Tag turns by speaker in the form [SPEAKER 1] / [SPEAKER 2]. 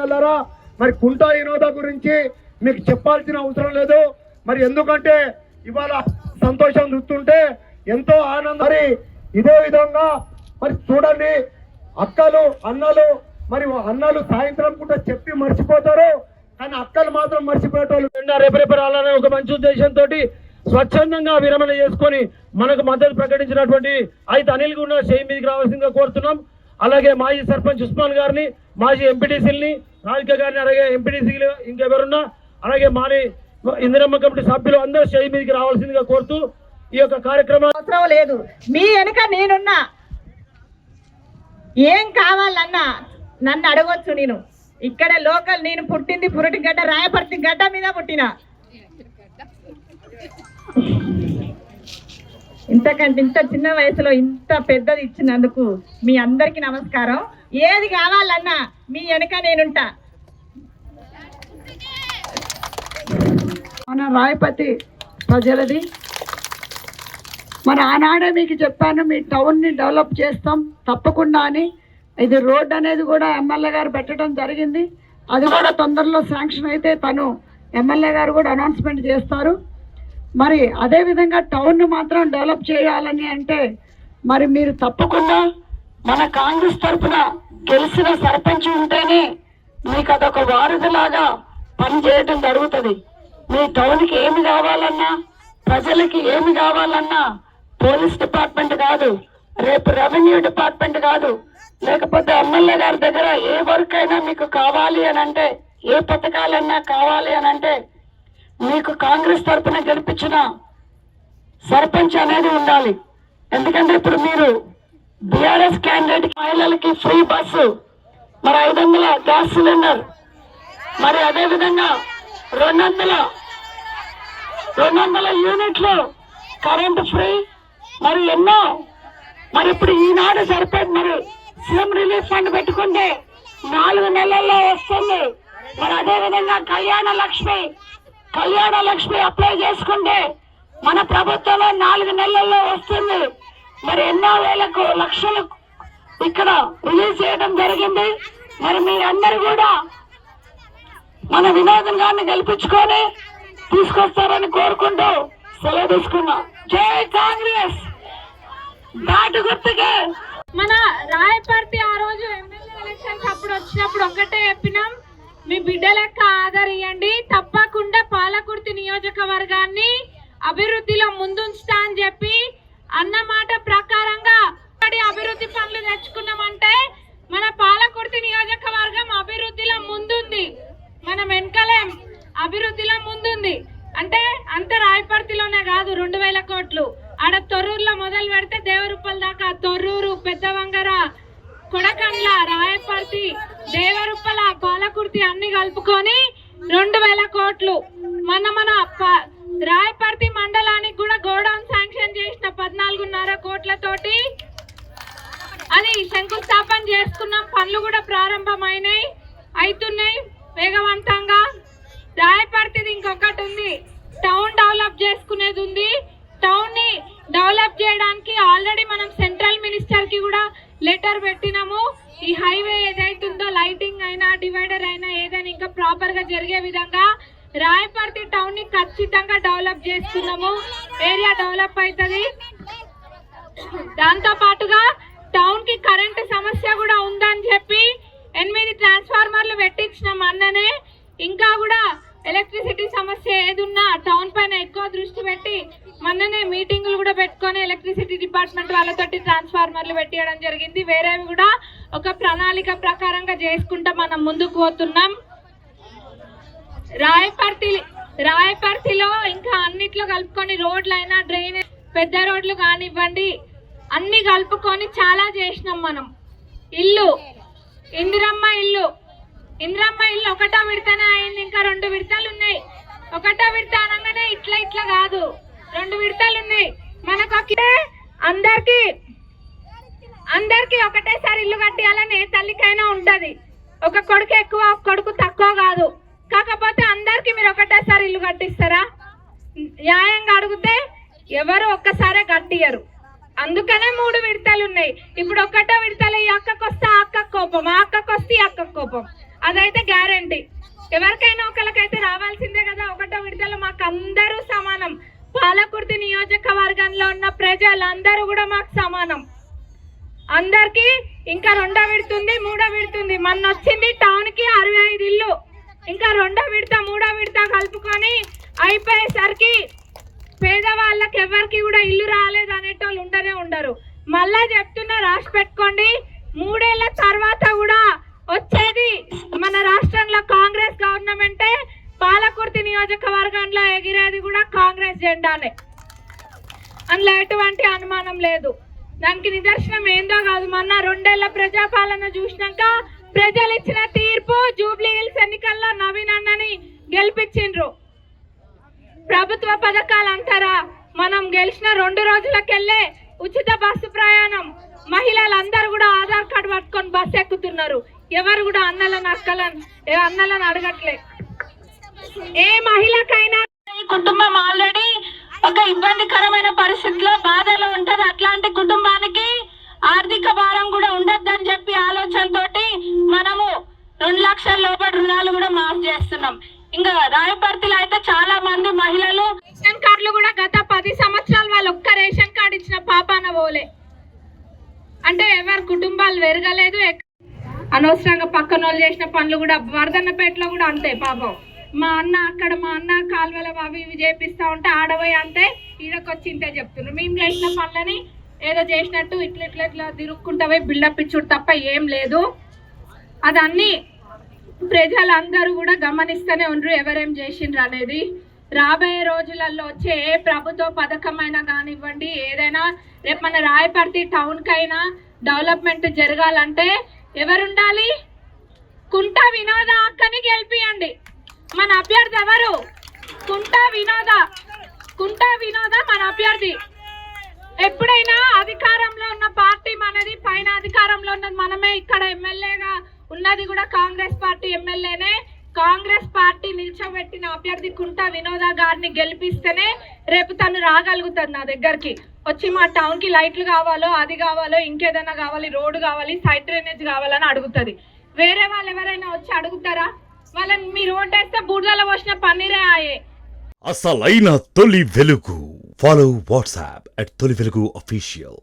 [SPEAKER 1] వాళ్ళరా, మరి కుంటా వినోద గురించి మీకు చెప్పాల్సిన అవసరం లేదు. మరి ఎందుకంటే ఇవాళ సంతోషం చూస్తుంటే ఎంతో ఆనందం. మరి ఇదే విధంగా మరి చూడండి, అక్కలు అన్నలు, మరి అన్నలు సాయంత్రం పూట చెప్పి మర్చిపోతారు, కానీ అక్కలు మాత్రం మర్చిపోయేటోళ్ళు. రేపరేపరాలనే ఒక మంచి ఉద్దేశంతో స్వచ్ఛందంగా విరమణ చేసుకొని మనకు మద్దతు ప్రకటించినటువంటి అయితే అనిల్ గుండా చేయి మీదకి రావాల్సిందిగా కోరుతున్నాం. అలాగే మాజీ సర్పంచ్ ఉస్మాన్ గారిని, మాజీ ఎంపీటీసీలని, రాధిక గారిని, అలాగే ఎంపీటీసీలు ఇంకెవరున్నా, అలాగే మాజీ ఇందిరమ్మ కమిటీ సభ్యులు అందరూ చేయి మీదకి రావాల్సిందిగా కోరుతూ ఈ యొక్క కార్యక్రమం
[SPEAKER 2] అవసరం లేదు. మీ వెనుక నేనున్నా, ఏం కావాలన్నా నన్ను అడగొచ్చు. నేను ఇక్కడ లోకల్, నేను పుట్టింది పురటిగడ్డ, రాయపర్తి గడ్డ మీద పుట్టిన. ఇంతకంటే ఇంత చిన్న వయసులో ఇంత పెద్దది ఇచ్చినందుకు మీ అందరికి నమస్కారం. ఏది కావాలన్నా మీ వెనుక నేనుంటా.
[SPEAKER 3] మన రాయపర్తి ప్రజలది, మన ఆనాడే మీకు చెప్పాను, మీ టౌన్ని డెవలప్ చేస్తాం తప్పకుండా అని. ఇది రోడ్ అనేది కూడా ఎమ్మెల్యే గారు పెట్టడం జరిగింది. అది కూడా తొందరలో శాంక్షన్ అయితే తను ఎమ్మెల్యే గారు కూడా అనౌన్స్మెంట్ చేస్తారు. మరి అదేవిధంగా టౌన్ను మాత్రం డెవలప్ చేయాలని అంటే మరి మీరు తప్పకుండా మన కాంగ్రెస్ తరఫున గెలిచిన సర్పంచ్ ఉంటేనే మీకు అదొక వారధిలాగా పనిచేయడం జరుగుతుంది. మీ టౌన్కి ఏమి కావాలన్నా, ప్రజలకి ఏమి కావాలన్నా పోలీస్ డిపార్ట్మెంట్ కాదు, రేపు రెవెన్యూ డిపార్ట్మెంట్ కాదు, లేకపోతే ఎమ్మెల్యే గారి దగ్గర ఏ వర్క్ అయినా మీకు కావాలి అని అంటే, ఏ పథకాలన్నా కావాలి అని అంటే మీకు కాంగ్రెస్ తరఫున గెలిపించిన సర్పంచ్ అనేది ఉండాలి. ఎందుకంటే ఇప్పుడు మీరు బీఆర్ఎస్ క్యాండిడేట్ మహిళలకి ఫ్రీ బస్సు, మరి 500 గ్యాస్ సిలిండర్, మరి అదేవిధంగా 200 యూనిట్లు కరెంట్ ఫ్రీ, మరి ఎన్నో. మరి ఇప్పుడు ఈనాడు సరిపోయింది. మరి సీఎం రిలీఫ్ ఫండ్ పెట్టుకుంటే 4 నెలల్లో వస్తుంది. మరి అదేవిధంగా కళ్యాణ లక్ష్మి అప్లై చేసుకుంటే మన ప్రభుత్వంలో 4 నెలల్లో వస్తుంది. మరి ఎన్నో వేలకు లక్షలు ఇక్కడ రిలీజ్ చేయడం జరిగింది. మరి మీరందరూ కూడా మన వినోదం గారిని గెలిపించుకొని తీసుకొస్తారని కోరుకుంటూ సెలవు తీసుకున్నా. జై కాంగ్రెస్. దాటు గుర్తుకే.
[SPEAKER 4] మన రాయపర్తి ఆ రోజు ఎమ్మెల్యే ఎలక్షన్స్ అప్పుడు వచ్చినప్పుడు ఒక్కటే చెప్పినాం, మీ బిడ్డలెక్క ఆదరియండి, తప్పకుండా పాలకుర్తి నియోజకవర్గాన్ని అభివృద్ధిలో ముందుంచుతా అని చెప్పి అన్నమాట ప్రకారంగా అభివృద్ధి పనులు తెచ్చుకున్నామంటే మన పాలకుర్తి నియోజకవర్గం అభివృద్ధిలో ముందుంది. మనం వెనకలేం, అభివృద్ధిలో ముందుంది. అంటే అంత రాయపర్తిలోనే కాదు, 2000 కోట్లు ఆడ తొర్రూరులో మొదలు పెడితే దేవరుప్పల దాకా, తొర్రూరు, పెద్దవంగర, కొడకండ్ల, రాయపర్తి, దేవరుప్పల, పాలకుర్తి అన్ని కలుపుకొని 2000 కోట్లు. మన రాయపర్తి మండలానికి కూడా గోడౌన్ శాంక్షన్ చేసిన 14.5 కోట్లతోటి అది శంకుస్థాపన చేసుకున్నాం. పనులు కూడా ప్రారంభమైనాయి, అవుతున్నాయి వేగవంతంగా. రాయపర్తిది ఇంకొకటి ఉంది, టౌన్ డెవలప్ చేసుకునేది ఉంది. టౌన్ ని డెవలప్ చేయడానికి ఆల్రెడీ మనం సెంట్రల్ మినిస్టర్ కి కూడా లెటర్ పెట్టినాము. ఈ హైవే ఏదైతుందో లైటింగ్ అయినా డివైడర్ అయినా ఏదైనా ఇంకా ప్రాపర్ గా జరిగే విధంగా రాయపర్తి టౌన్ ని ఖచ్చితంగా డెవలప్ చేస్తున్నాము. ఏరియా డెవలప్ అవుతుంది. దాంతో పాటుగా టౌన్ కి కరెంటు సమస్య కూడా ఉందని చెప్పి 8 ట్రాన్స్ఫార్మర్లు పెట్టించినాం అన్ననే. ఇంకా కూడా ఎలక్ట్రిసిటీ సమస్య ఏదున్నా టౌన్ పైన ఎక్కువ దృష్టి పెట్టి మొన్ననే మీటింగులు కూడా పెట్టుకొని ఎలక్ట్రిసిటీ డిపార్ట్మెంట్ వాళ్ళతోటి ట్రాన్స్ఫార్మర్లు పెట్టియడం జరిగింది. వేరేవి కూడా ఒక ప్రణాళిక ప్రకారంగా చేసుకుంటా మనం ముందుకు పోతున్నాం. రాయపర్తిలో ఇంకా అన్నిట్లో కలుపుకొని రోడ్లైనా, డ్రైనేజ్, పెద్ద రోడ్లు కానివ్వండి, అన్ని కలుపుకొని చాలా చేసినాం మనం. ఇందిరమ్మ ఇల్లు ఒకటో విడతనే అయింది, ఇంకా 2 విడతలు ఉన్నాయి. ఒకటో విడత అనగానే ఇట్లా కాదు, 2 విడతలు ఉన్నాయి. మనకు అందరికి ఒకటేసారి ఇల్లు కట్టియాలని ఏ తల్లికైనా ఉంటది. ఒక కొడుకు ఎక్కువ, ఒక కొడుకు తక్కువ కాదు. కాకపోతే అందరికి మీరు ఒకటేసారి ఇల్లు కట్టిస్తారా? న్యాయంగా అడిగితే ఎవరు ఒక్కసారే కట్టియరు. అందుకనే 3 విడతలు ఉన్నాయి. ఇప్పుడు ఒకటో విడతలు ఈ అక్కకు వస్తే ఆ అక్క కోపం, ఆ అక్కకు వస్తే ఈ అక్క కోపం. అదైతే గ్యారంటీ. ఎవరికైనా ఒకరికైతే రావాల్సిందే కదా. ఒకటో విడతలో మాకు అందరూ సమానం. పాలకుర్తి నియోజకవర్గంలో ఉన్న ప్రజలందరూ కూడా మాకు సమానం. అందరికి ఇంకా రెండో విడుతుంది, మూడో విడుతుంది. మొన్న వచ్చింది టౌన్ కి 65 ఇల్లు. ఇంకా రెండో విడత, మూడో విడత కలుపుకొని అయిపోయేసరికి పేదవాళ్ళకి ఎవరికి కూడా ఇల్లు రాలేదు అనేటోళ్ళు ఉండనే ఉండరు. మళ్ళా చెప్తున్నా, రాసి పెట్టుకోండి, 3 ఏళ్ల తర్వాత కూడా వచ్చేది మన రాష్ట్రంలో కాంగ్రెస్ గవర్నమెంటే. పాలకుర్తి నియోజకవర్గంలో ఎగిరేది కూడా కాంగ్రెస్ జెండానే, అందులో ఎటువంటి అనుమానం లేదు. దానికి నిదర్శనం ఏందో కాదు, మొన్న 2 ఏళ్ల ప్రజాపాలన చూసినాక ప్రజలు ఇచ్చిన తీర్పు, జూబ్లీ హిల్స్ ఎన్నికల్లో నవీన్ అన్నని గెలిపించిండ్రు. ప్రభుత్వ పథకాలు అంటారా, మనం గెలిచిన 2 రోజులకెళ్ళే ఉచిత బస్సు ప్రయాణం. మహిళలందరూ కూడా ఆధార్ కార్డు పట్టుకొని బస్సు ఎక్కుతున్నారు. ఎవరు కూడా అన్నలను అడగట్లే. ఏ మహిళకైనా కుటుంబం ఆల్రెడీ ఒక ఇబ్బందికరమైన పరిస్థితిలో, బాధలో ఉంటది. అట్లాంటి కుటుంబానికి ఆర్థిక భారం కూడా ఉండద్దని చెప్పి ఆలోచనతోటి మనము 2 లక్షల లోపల రుణాలు కూడా మాఫ్ చేస్తున్నాం. ఇంకా రాయపర్తిలో అయితే చాలా మంది మహిళలు రేషన్ కార్డులు కూడా గత 10 సంవత్సరాలు వాళ్ళు ఒక్క రేషన్ కార్డు ఇచ్చిన పాపాన పోలే. అంటే ఎవరి కుటుంబాలు పెరగలేదు. అనవసరంగా పక్కన వాళ్ళు చేసిన పనులు కూడా, వర్ధన్నపేటలో కూడా అంతే పాపం. మా అన్న కాలువల అవి ఇవి చేపిస్తా ఉంటే ఆడపోయి అంతే, ఈడకొచ్చి ఇంతే చెప్తున్నారు. మేము చేసిన పనులని ఏదో చేసినట్టు ఇట్లా తిరుక్కుంటావే బిల్డప్ ఇచ్చుడు తప్ప ఏం లేదు. అదన్నీ ప్రజలందరూ కూడా గమనిస్తూనే ఉండరు ఎవరేం చేసిండ్రు అనేది. రాబోయే రోజులలో వచ్చే ఏ ప్రభుత్వ పథకమైనా కానివ్వండి, ఏదైనా రేపు మన రాయపర్తి టౌన్కైనా డెవలప్మెంట్ జరగాలంటే ఎవరుండాలి? కుంట వినోద అక్కని గెలిపియండి. మన అభ్యర్థి ఎవరు? కుంట వినోద మన అభ్యర్థి. ఎప్పుడైనా అధికారంలో ఉన్న పార్టీ మనది, పైన అధికారంలో ఉన్నది మనమే. ఇక్కడ ఎమ్మెల్యేగా ఉన్నది కూడా కాంగ్రెస్ పార్టీ ఎమ్మెల్యేనే. కాంగ్రెస్ పార్టీ నిల్చోబెట్టిన అభ్యర్థి కుంట వినోద గారిని గెలిపిస్తేనే రేపు తను రాగలుగుతుంది నా దగ్గరికి వచ్చి, మా టౌన్ కి లైట్లు కావాలో, అది కావాలో, ఇంకేదైనా కావాలి, రోడ్డు కావాలి, సైడ్ డ్రైనేజ్ కావాలని అడుగుతుంది. వేరే వాళ్ళు ఎవరైనా వచ్చి అడుగుతారా? వాళ్ళని మీరు ఓటేస్తే బూడిదలో పోసిన పన్నీరే ఆయే.
[SPEAKER 5] అసలైన తొలి వెలుగు. ఫాలో వాట్సాప్ @తొలి వెలుగు official.